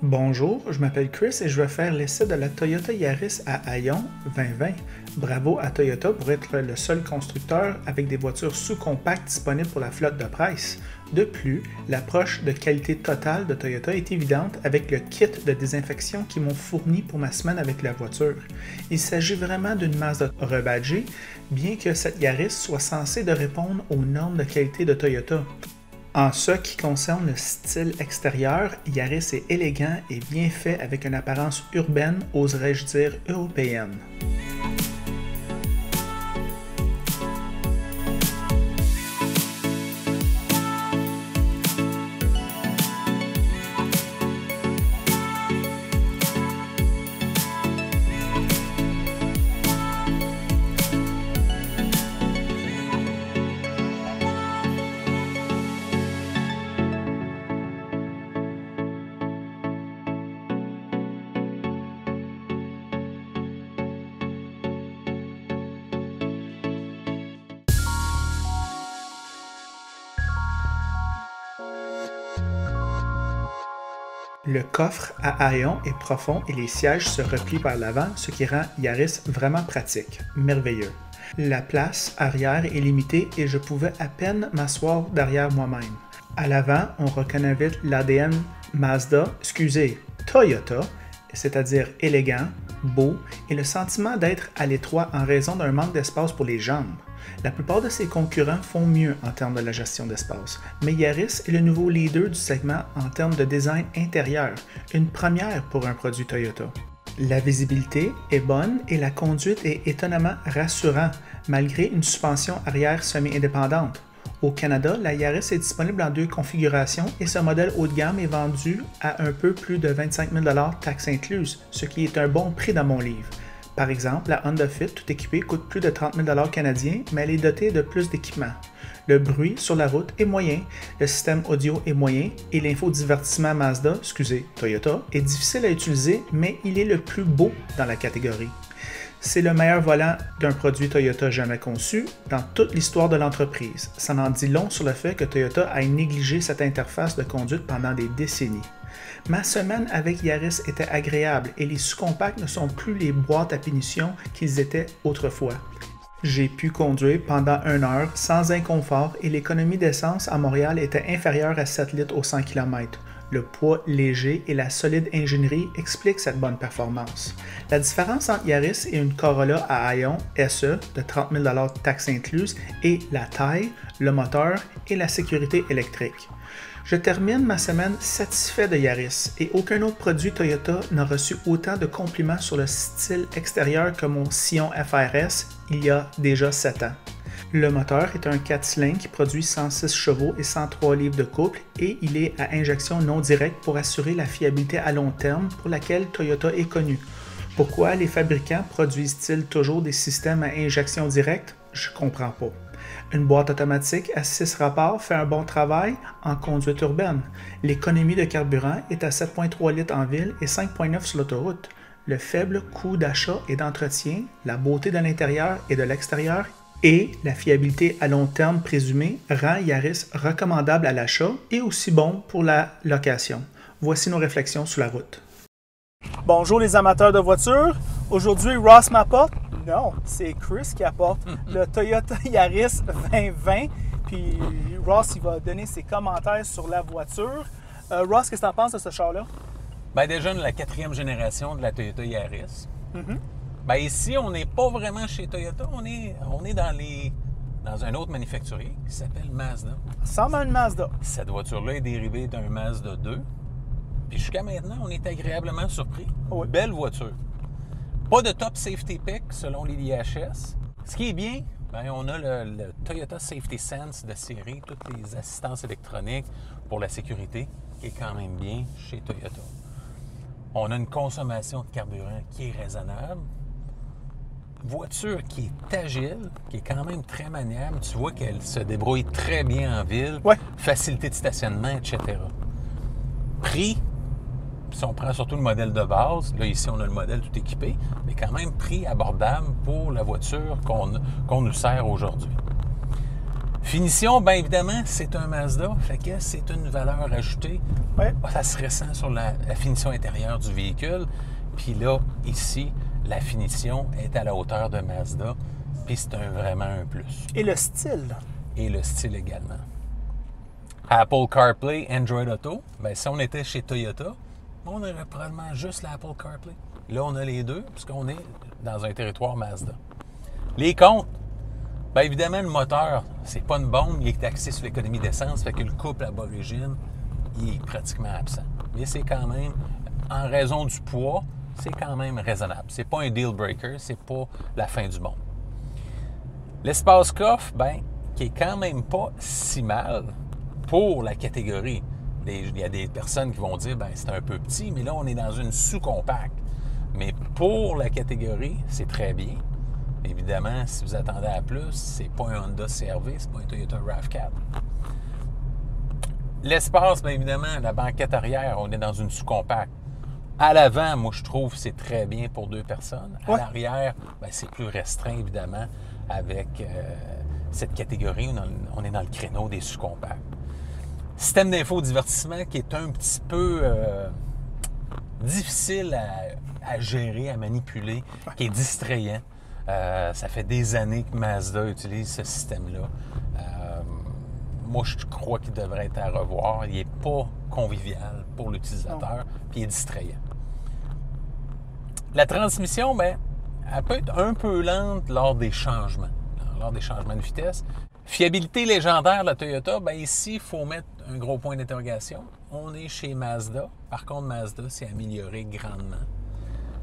Bonjour, je m'appelle Chris et je vais faire l'essai de la Toyota Yaris à Hayon 2020. Bravo à Toyota pour être le seul constructeur avec des voitures sous-compactes disponibles pour la flotte de presse. De plus, l'approche de qualité totale de Toyota est évidente avec le kit de désinfection qu'ils m'ont fourni pour ma semaine avec la voiture. Il s'agit vraiment d'une Mazda rebadgée, bien que cette Yaris soit censée de répondre aux normes de qualité de Toyota. En ce qui concerne le style extérieur, Yaris est élégant et bien fait avec une apparence urbaine, oserais-je dire européenne. Le coffre à haillons est profond et les sièges se replient par l'avant, ce qui rend Yaris vraiment pratique. Merveilleux. La place arrière est limitée et je pouvais à peine m'asseoir derrière moi-même. À l'avant, on reconnaît vite l'ADN Toyota, c'est-à-dire élégant, beau et le sentiment d'être à l'étroit en raison d'un manque d'espace pour les jambes. La plupart de ses concurrents font mieux en termes de la gestion d'espace, mais Yaris est le nouveau leader du segment en termes de design intérieur, une première pour un produit Toyota. La visibilité est bonne et la conduite est étonnamment rassurante, malgré une suspension arrière semi-indépendante. Au Canada, la Yaris est disponible en deux configurations et ce modèle haut de gamme est vendu à un peu plus de 25 000 $ taxes incluses, ce qui est un bon prix dans mon livre. Par exemple, la Honda Fit tout équipée coûte plus de 30 000 $ canadiens, mais elle est dotée de plus d'équipements. Le bruit sur la route est moyen, le système audio est moyen et l'infodivertissement Toyota, est difficile à utiliser, mais il est le plus beau dans la catégorie. C'est le meilleur volant d'un produit Toyota jamais conçu dans toute l'histoire de l'entreprise. Ça en dit long sur le fait que Toyota a négligé cette interface de conduite pendant des décennies. Ma semaine avec Yaris était agréable et les sous-compacts ne sont plus les boîtes à punition qu'ils étaient autrefois. J'ai pu conduire pendant 1 heure sans inconfort et l'économie d'essence à Montréal était inférieure à 7 litres au 100 km. Le poids léger et la solide ingénierie expliquent cette bonne performance. La différence entre Yaris et une Corolla à haillons SE de 30 000 $ taxes incluses est la taille, le moteur et la sécurité électrique. Je termine ma semaine satisfait de Yaris et aucun autre produit Toyota n'a reçu autant de compliments sur le style extérieur que mon Scion FRS il y a déjà 7 ans. Le moteur est un 4 cylindres qui produit 106 chevaux et 103 livres de couple et il est à injection non directe pour assurer la fiabilité à long terme pour laquelle Toyota est connu. Pourquoi les fabricants produisent-ils toujours des systèmes à injection directe? Je comprends pas. Une boîte automatique à 6 rapports fait un bon travail en conduite urbaine. L'économie de carburant est à 7,3 litres en ville et 5,9 sur l'autoroute. Le faible coût d'achat et d'entretien, la beauté de l'intérieur et de l'extérieur et la fiabilité à long terme présumée rend Yaris recommandable à l'achat et aussi bon pour la location. Voici nos réflexions sur la route. Bonjour les amateurs de voitures. Aujourd'hui, Ross m'apporte. Non, c'est Chris qui apporte le Toyota Yaris 2020. Puis Ross, il va donner ses commentaires sur la voiture. Ross, qu'est-ce que tu en penses de ce char-là? Bien, déjà, la 4e génération de la Toyota Yaris. Bien, ici, on n'est pas vraiment chez Toyota. On est dans un autre manufacturier qui s'appelle Mazda. Ça ressemble à une Mazda. Cette voiture-là est dérivée d'un Mazda 2. Puis jusqu'à maintenant, on est agréablement surpris. Oui. Belle voiture. Pas de top safety pick selon les IHS. Ce qui est bien, bien on a le Toyota Safety Sense de série, toutes les assistances électroniques pour la sécurité, qui est quand même bien chez Toyota. On a une consommation de carburant qui est raisonnable. Voiture qui est agile, qui est quand même très maniable. Tu vois qu'elle se débrouille très bien en ville. Ouais. Facilité de stationnement, etc. Prix, si on prend surtout le modèle de base, là ici on a le modèle tout équipé, mais quand même prix abordable pour la voiture qu'on nous sert aujourd'hui. Finition, bien évidemment, c'est un Mazda, fait que c'est une valeur ajoutée. Ouais. Ça se ressent sur la finition intérieure du véhicule. Puis là, ici, la finition est à la hauteur de Mazda, puis c'est vraiment un plus. Et le style. Et le style également. Apple CarPlay, Android Auto, bien, si on était chez Toyota, on aurait probablement juste l'Apple CarPlay. Là, on a les deux, puisqu'on est dans un territoire Mazda. Les comptes, bien évidemment, le moteur, c'est pas une bombe, il est axé sur l'économie d'essence, fait que le couple à l'origine, il est pratiquement absent. Mais c'est quand même, en raison du poids, c'est quand même raisonnable. C'est pas un deal breaker, c'est pas la fin du monde. L'espace coffre, bien, qui est quand même pas si mal pour la catégorie. Il y a des personnes qui vont dire, bien, c'est un peu petit, mais là, on est dans une sous-compacte. Mais pour la catégorie, c'est très bien. Évidemment, si vous attendez à plus, c'est pas un Honda CR-V, c'est pas un Toyota RAV4. L'espace, bien évidemment, la banquette arrière, on est dans une sous-compacte. À l'avant, moi, je trouve que c'est très bien pour deux personnes. À l'arrière, bien, c'est plus restreint, évidemment, avec cette catégorie. On est dans le créneau des sous-compacts. Système d'infodivertissement qui est un petit peu difficile à gérer, à manipuler, qui est distrayant. Ça fait des années que Mazda utilise ce système-là. Moi, je crois qu'il devrait être à revoir. Il n'est pas convivial pour l'utilisateur, puis il est distrayant. La transmission, bien, elle peut être un peu lente lors des changements de vitesse. Fiabilité légendaire de la Toyota, bien ici, il faut mettre un gros point d'interrogation. On est chez Mazda. Par contre, Mazda s'est amélioré grandement.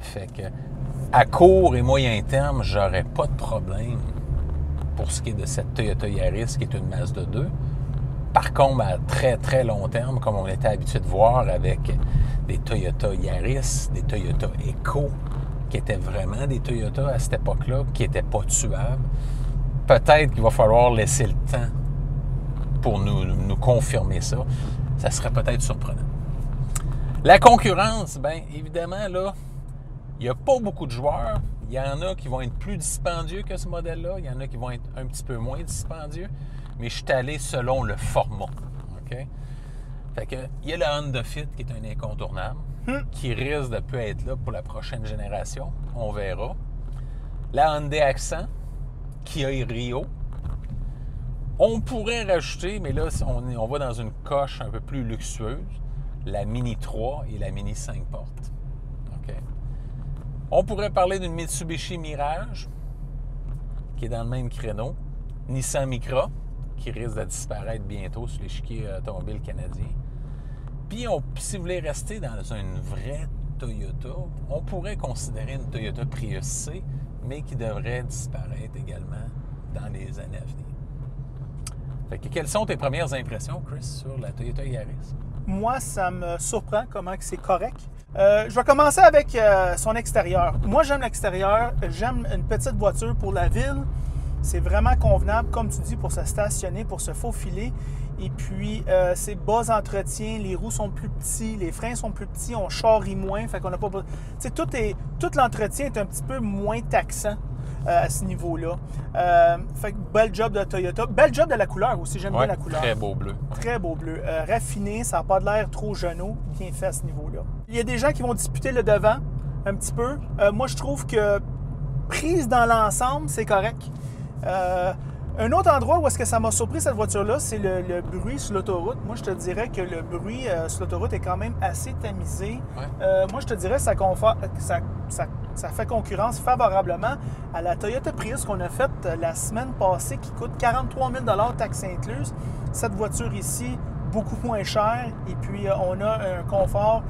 Fait que, à court et moyen terme, j'aurais pas de problème pour ce qui est de cette Toyota Yaris, qui est une Mazda 2. Par contre, à très, très long terme, comme on était habitué de voir avec des Toyota Yaris, des Toyota Eco, qui étaient vraiment des Toyota à cette époque-là, qui n'étaient pas tuables, peut-être qu'il va falloir laisser le temps pour nous confirmer ça. Ça serait peut-être surprenant. La concurrence, bien évidemment, là, il n'y a pas beaucoup de joueurs. Il y en a qui vont être plus dispendieux que ce modèle-là. Il y en a qui vont être un petit peu moins dispendieux. Mais je suis allé selon le format. OK? Fait que, il y a la Honda Fit qui est un incontournable, qui risque de peut être là pour la prochaine génération. On verra. La Hyundai Accent, Kia Rio. On pourrait rajouter, mais là, on va dans une coche un peu plus luxueuse, la Mini 3 et la Mini 5 portes. OK? On pourrait parler d'une Mitsubishi Mirage, qui est dans le même créneau. Nissan Micra, qui risque de disparaître bientôt sur l'échiquier automobile canadien. Puis, si vous voulez rester dans une vraie Toyota, on pourrait considérer une Toyota Prius C, mais qui devrait disparaître également dans les années à venir. Fait que, quelles sont tes premières impressions, Chris, sur la Toyota Yaris? Moi, ça me surprend comment c'est correct. Je vais commencer avec son extérieur. Moi, j'aime l'extérieur. J'aime une petite voiture pour la ville. C'est vraiment convenable, comme tu dis, pour se stationner, pour se faufiler. Et puis, c'est bas entretien, les roues sont plus petits, les freins sont plus petits, on charrie moins. Fait qu'on n'a pas... Tu sais, tout l'entretien est un petit peu moins taxant à ce niveau-là. Fait que bel job de Toyota. Bel job de la couleur aussi, j'aime bien la couleur. Très beau bleu. Très beau bleu. Raffiné, ça n'a pas de l'air trop jeunot, bien fait à ce niveau-là. Il y a des gens qui vont disputer le devant un petit peu. Moi, je trouve que prise dans l'ensemble, c'est correct. Un autre endroit où est-ce que ça m'a surpris cette voiture-là, c'est le bruit sur l'autoroute. Moi, je te dirais que le bruit sur l'autoroute est quand même assez tamisé. Ouais. Moi, je te dirais que ça fait concurrence favorablement à la Toyota Prius qu'on a faite la semaine passée qui coûte 43 000 taxes incluses. Cette voiture ici, beaucoup moins chère et puis on a un confort,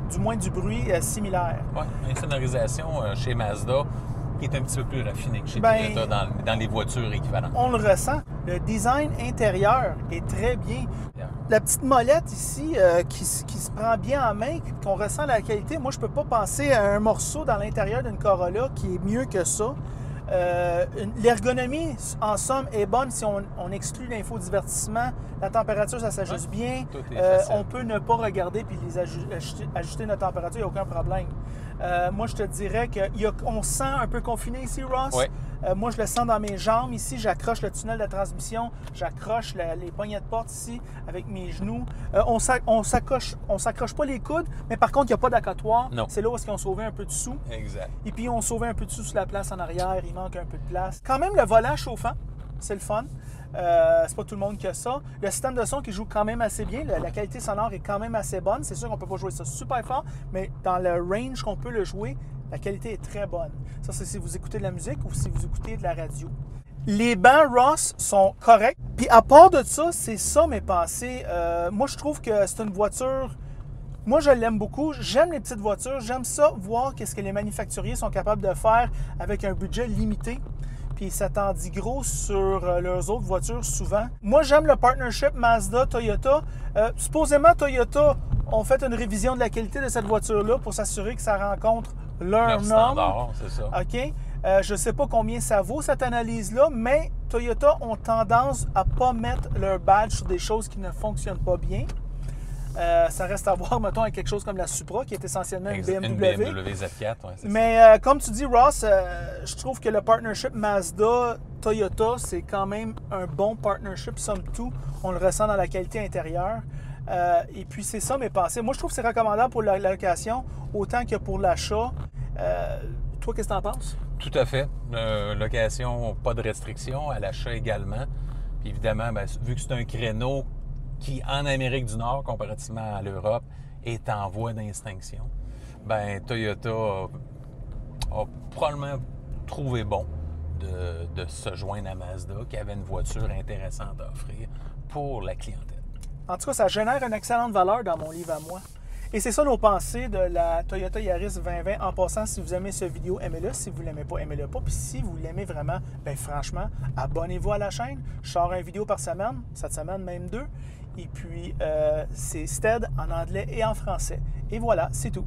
du moins du bruit similaire. Oui, une sonorisation chez Mazda qui est un petit peu plus raffiné que chez Toyota dans les voitures équivalentes. On le ressent. Le design intérieur est très bien. La petite molette ici qui se prend bien en main, qu'on ressent la qualité. Moi, je ne peux pas penser à un morceau dans l'intérieur d'une Corolla qui est mieux que ça. L'ergonomie, en somme, est bonne si on exclut l'infodivertissement. La température, ça s'ajuste bien. On peut ne pas regarder puis ajuster notre température, il n'y a aucun problème. Moi, je te dirais qu'on se sent un peu confiné ici, Ross. Oui. Moi, je le sens dans mes jambes ici. J'accroche le tunnel de transmission. J'accroche les poignées de porte ici avec mes genoux. On s'accroche pas les coudes, mais par contre, il n'y a pas d'accotoir. Non. C'est là où est-ce qu'on sauvait un peu de sous. Exact. Et puis, on sauvait un peu de sous sur la place en arrière. Il manque un peu de place. Quand même, le volant chauffant, c'est le fun. C'est pas tout le monde qui a ça. Le système de son qui joue quand même assez bien. La qualité sonore est quand même assez bonne. C'est sûr qu'on peut pas jouer ça super fort, mais dans le range qu'on peut le jouer, la qualité est très bonne. Ça, c'est si vous écoutez de la musique ou si vous écoutez de la radio. Les bancs Ross sont corrects. Puis à part de ça, c'est ça mes pensées. Moi, je trouve que c'est une voiture... Moi, je l'aime beaucoup. J'aime les petites voitures. J'aime ça, voir qu'est-ce que les manufacturiers sont capables de faire avec un budget limité. Puis ça t'en dit gros sur leurs autres voitures souvent. Moi, j'aime le partnership Mazda-Toyota. Supposément, Toyota ont fait une révision de la qualité de cette voiture-là pour s'assurer que ça rencontre leur standard, c'est ça. OK. Je ne sais pas combien ça vaut, cette analyse-là, mais Toyota ont tendance à ne pas mettre leur badge sur des choses qui ne fonctionnent pas bien. Ça reste à voir, mettons, avec quelque chose comme la Supra, qui est essentiellement une BMW. Une BMW Z4, oui, c'est mais comme tu dis, Ross, je trouve que le partnership Mazda-Toyota, c'est quand même un bon partnership, somme toute. On le ressent dans la qualité intérieure. Et puis, c'est ça mes pensées. Moi, je trouve que c'est recommandable pour la location autant que pour l'achat. Toi, qu'est-ce que tu en penses? Tout à fait. Location, pas de restriction. À l'achat également. Puis évidemment, bien, vu que c'est un créneau qui, en Amérique du Nord, comparativement à l'Europe, est en voie d'extinction, bien, Toyota a probablement trouvé bon de se joindre à Mazda, qui avait une voiture intéressante à offrir pour la clientèle. En tout cas, ça génère une excellente valeur dans mon livre à moi. Et c'est ça nos pensées de la Toyota Yaris 2020. En passant, si vous aimez cette vidéo, aimez-le. Si vous ne l'aimez pas, aimez-le pas. Puis si vous l'aimez vraiment, bien franchement, abonnez-vous à la chaîne. Je sors une vidéo par semaine, cette semaine même 2. Et puis, c'est Stead en anglais et en français. Et voilà, c'est tout.